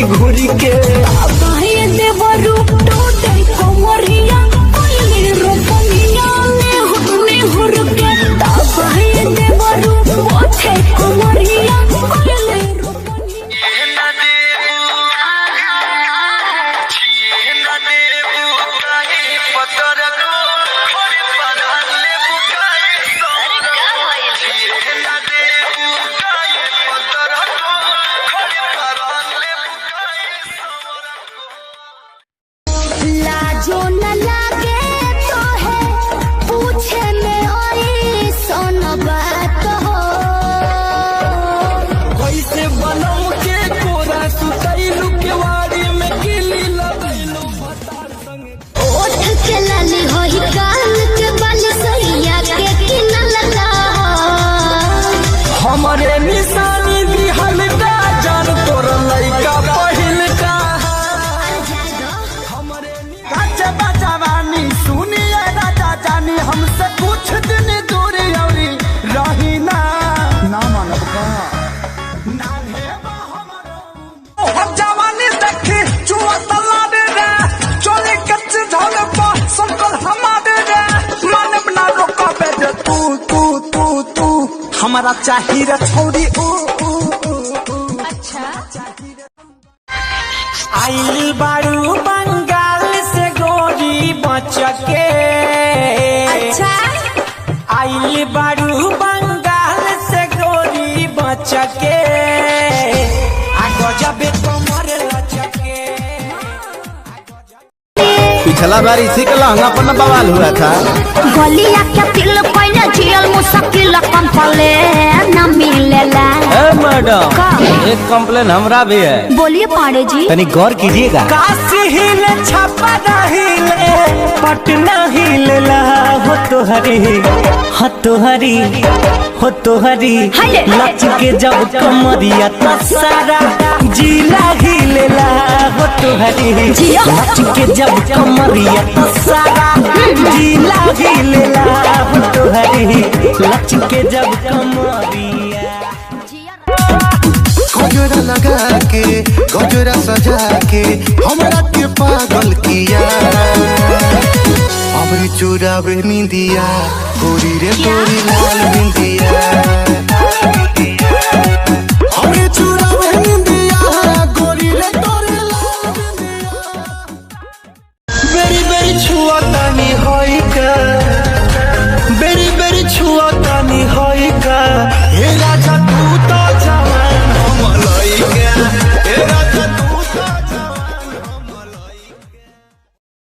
घोरी घोरी के देवरू टूटे कोमरिया कोइले रोपनिया ने हुर के देवरू ओठे कोमरिया कोइले लाजो न लागे तो है पूछे में ओई सोन बात हो कैसे बनऊ के कोरा सुतैलू के वाड़ी में गिली लगैलू भतार संगे ओठ के लाली होई कान के बाली सैया के किना लगा हमारे निशानी भी हल्का जान तोर लइका पहिल का काचे बजावानी सुनिए राजा जानी हमसे कुछ दिन दूर औरी रही ना मानब का हम जवानी देखी चुआ तला दे रे चोली कच्चे झोल पा संकल हमारे रे मानब ना रोका बेटे तू हमारा चाहिए रे छोड़ी अच्छा आइल बारू बंगाल से गोरी बचके अच्छा आइल बारू बंगाल से गोरी बचके आ गजबे कमर लचके पिछला बार इसी का लहंगा पर न बवाल हुआ था। गलिया के दिल पहले जियल मुश्किल कंपले न मिलेला मैडम एक कंप्लेन हमरा भी है, बोलिए पांडे जी। तनी गौर कीजिएगा। काशी हिले छापा हिले पटना हिलेला हो तोहरी लच के जब कमरिया तो सारा जिला हिलेला हो तोहरी लच के जब कमरिया तो सारा जिला हिलेला हो तोहरी लच के जब कमरिया गजरा लगा के गजरा सजा के हमरा के पागल किया अमरी चुरावे निंदिया गोरी रे तोरी लाल बिंदिया